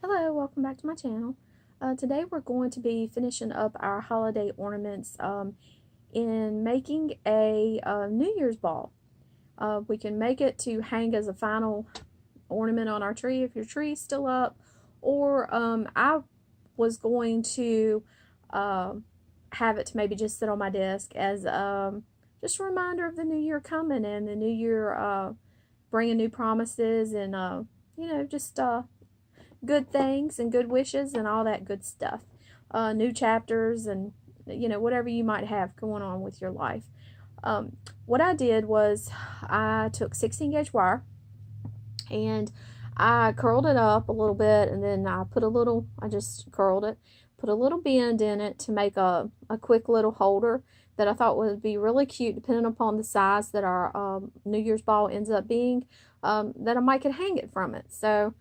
Hello, welcome back to my channel. Today we're going to be finishing up our holiday ornaments in making a New Year's ball. We can make it to hang as a final ornament on our tree if your tree's still up, or I was going to have it to maybe just sit on my desk as just a reminder of the new year coming and the new year bringing new promises and just good things and good wishes and all that good stuff. New chapters and whatever you might have going on with your life. What I did was I took 16 gauge wire and I curled it up a little bit, and then I just curled it, put a little bend in it to make a quick little holder that I thought would be really cute depending upon the size that our New Year's ball ends up being, that I might could hang it from it. So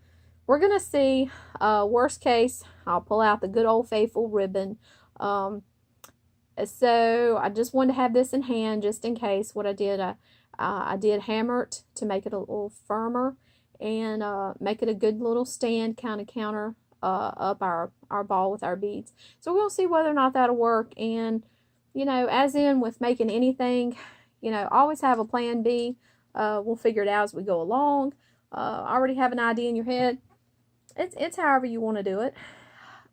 we're going to see, worst case, I'll pull out the good old faithful ribbon. So I just wanted to have this in hand just in case. What I did hammer it to make it a little firmer and make it a good little stand kind of counter up our ball with our beads. So we'll see whether or not that'll work. And, as in with making anything, always have a plan B. We'll figure it out as we go along. Already have an idea in your head. It's however you want to do it.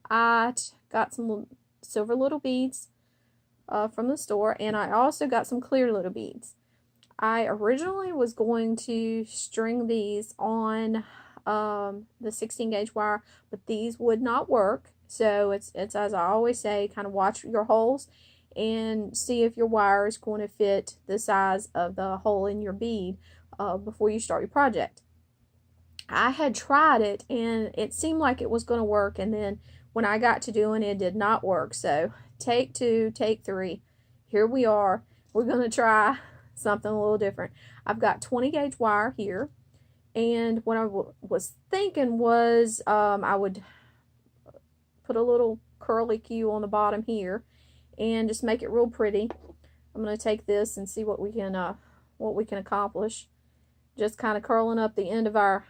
I got some silver little beads from the store, and I also got some clear little beads. I originally was going to string these on the 16 gauge wire, but these would not work. So it's as I always say, kind of watch your holes and see if your wire is going to fit the size of the hole in your bead before you start your project. I had tried it and it seemed like it was going to work, and then when I got to doing it, it did not work. So take two, take three, here we are. We're going to try something a little different. I've got 20 gauge wire here, and what I was thinking was I would put a little curly Q on the bottom here and just make it real pretty. I'm going to take this and see what we can accomplish. Just kind of curling up the end of our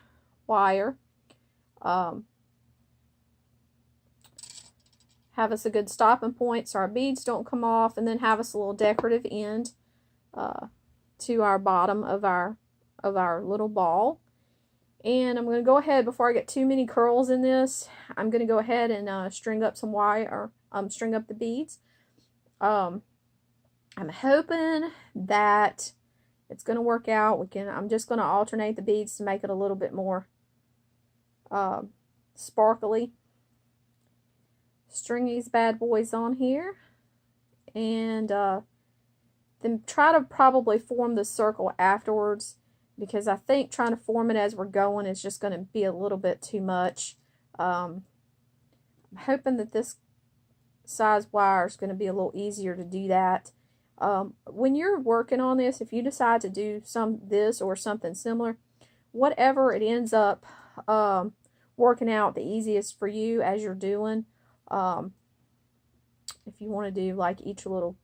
wire. Have us a good stopping point so our beads don't come off, and then have us a little decorative end to our bottom of our little ball. And I'm going to go ahead, before I get too many curls in this, I'm going to go ahead and string up some wire, string up the beads. I'm hoping that it's going to work out. I'm just going to alternate the beads to make it a little bit more sparkly. String these bad boys on here, and then try to probably form the circle afterwards, because I think trying to form it as we're going is just going to be a little bit too much. I'm hoping that this size wire is going to be a little easier to do that. When you're working on this, if you decide to do this or something similar, whatever it ends up working out the easiest for you as you're doing, if you want to do like each little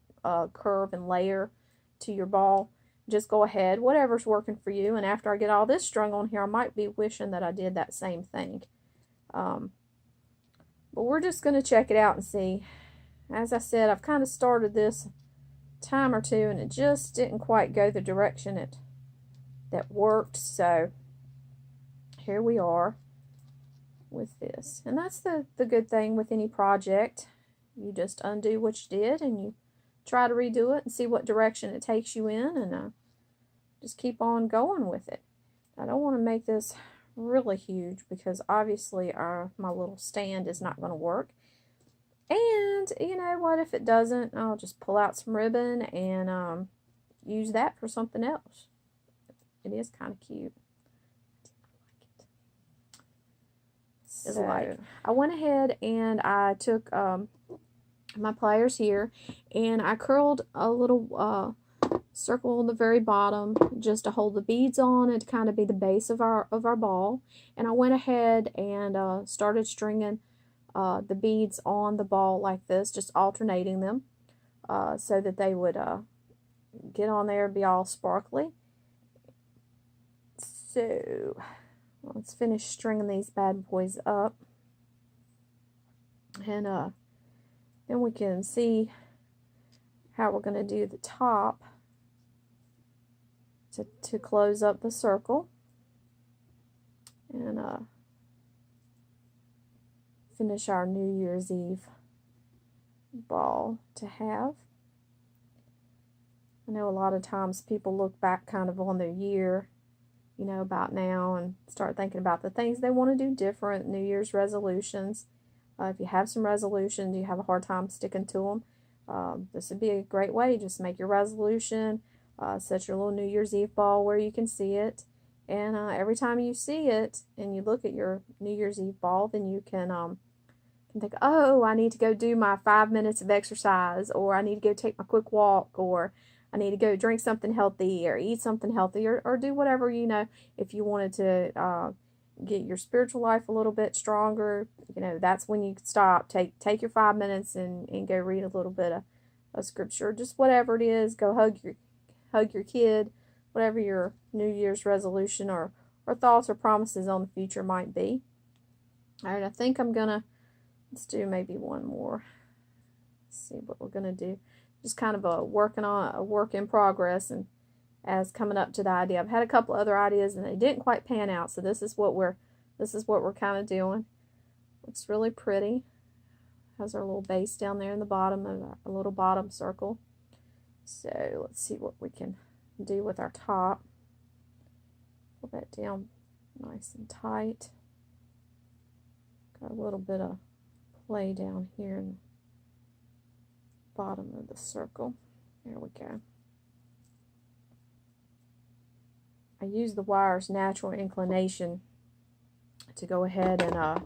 curve and layer to your ball, just go ahead, whatever's working for you. And after I get all this strung on here, I might be wishing that I did that same thing. But we're just going to check it out and see. As I said, I've kind of started this time or two, and it just didn't quite go the direction that worked. So here we are with this. And that's the good thing with any project. You just undo what you did and you try to redo it and see what direction it takes you in, and just keep on going with it. I don't want to make this really huge because obviously my little stand is not going to work. And you know what, if it doesn't, I'll just pull out some ribbon and use that for something else. It is kind of cute. So I went ahead and I took my pliers here, and I curled a little circle on the very bottom just to hold the beads on and to kind of be the base of our ball. And I went ahead and started stringing the beads on the ball like this, just alternating them so that they would get on there and be all sparkly. So let's finish stringing these bad boys up. And then we can see how we're going to do the top to close up the circle. And finish our New Year's Eve ball to have. I know a lot of times people look back kind of on their year, you know, about now, and start thinking about the things they want to do different, New Year's resolutions. If you have some resolutions, you have a hard time sticking to them, this would be a great way. Just make your resolution, set your little New Year's Eve ball where you can see it, and every time you see it and you look at your New Year's Eve ball, then you can think, oh, I need to go do my 5 minutes of exercise, or I need to go take my quick walk, or I need to go drink something healthy, or eat something healthy, or do whatever, you know, if you wanted to get your spiritual life a little bit stronger, you know, that's when you stop. Take your 5 minutes and go read a little bit of scripture, just whatever it is. Go hug your kid, whatever your New Year's resolution or thoughts or promises on the future might be. All right, I think I'm gonna let's do maybe one more. Let's see what we're gonna do. Just kind of a work in progress, and as coming up to the idea. I've had a couple other ideas and they didn't quite pan out, so this is what we're kind of doing. Looks really pretty. Has our little base down there in the bottom of our little bottom circle. So let's see what we can do with our top. Pull that down nice and tight. Got a little bit of play down here in the bottom of the circle. There we go. I use the wire's natural inclination to go ahead and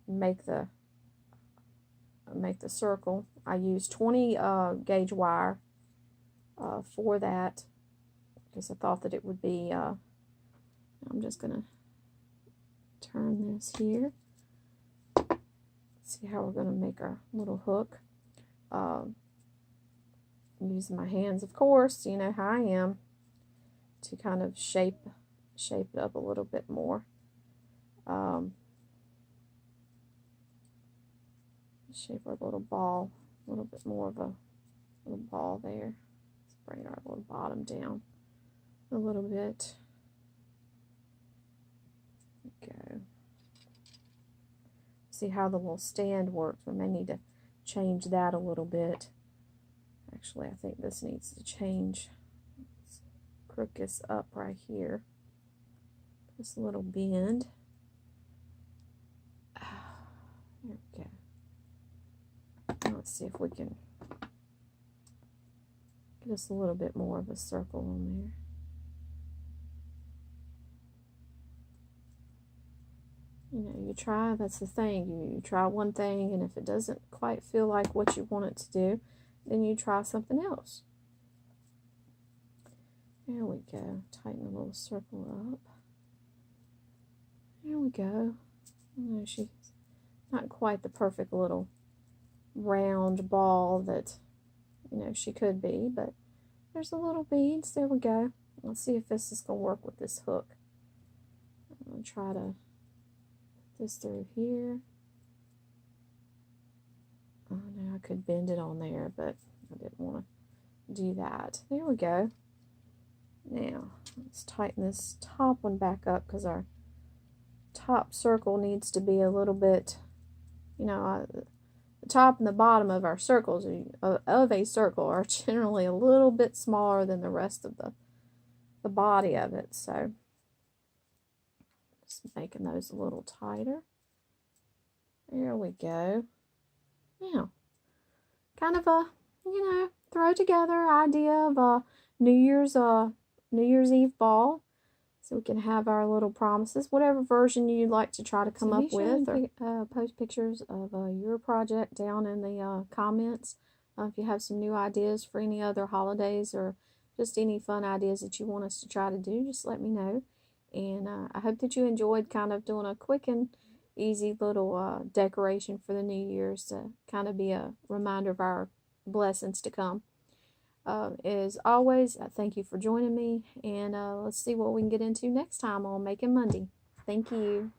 make the circle. I use 20 gauge wire for that, because I thought that it would be. I'm just gonna turn this here. See how we're gonna make our little hook. Using my hands, of course. You know how I am, to kind of shape it up a little bit more. Shape our little ball a little bit more of a little ball there. Let's bring our little bottom down a little bit. Go. See how the little stand works. We may need to change that a little bit. Actually, I think this needs to change. Let's crook this up right here. This little bend. There we go. Let's see if we can get us a little bit more of a circle on there. You know, you try, that's the thing. You try one thing, and if it doesn't quite feel like what you want it to do, then you try something else. There we go. Tighten the little circle up. There we go. You know, she's not quite the perfect little round ball that, you know, she could be, but there's the little beads. There we go. Let's see if this is going to work with this hook. I'm going to try to put this through here. Oh no, I could bend it on there, but I didn't want to do that. There we go. Now let's tighten this top one back up, because our top circle needs to be a little bit, you know, the top and the bottom of our circles of a circle are generally a little bit smaller than the rest of the body of it. So just making those a little tighter. There we go. Now, kind of a, you know, throw together idea of a New Year's Eve ball. So we can have our little promises, whatever version you'd like to try to come up with, or post pictures of your project down in the comments. If you have some new ideas for any other holidays, or just any fun ideas that you want us to try to do, just let me know. And I hope that you enjoyed kind of doing a quick and easy little decoration for the New Year's, to kind of be a reminder of our blessings to come. As always, thank you for joining me, and let's see what we can get into next time on Making Monday. Thank you.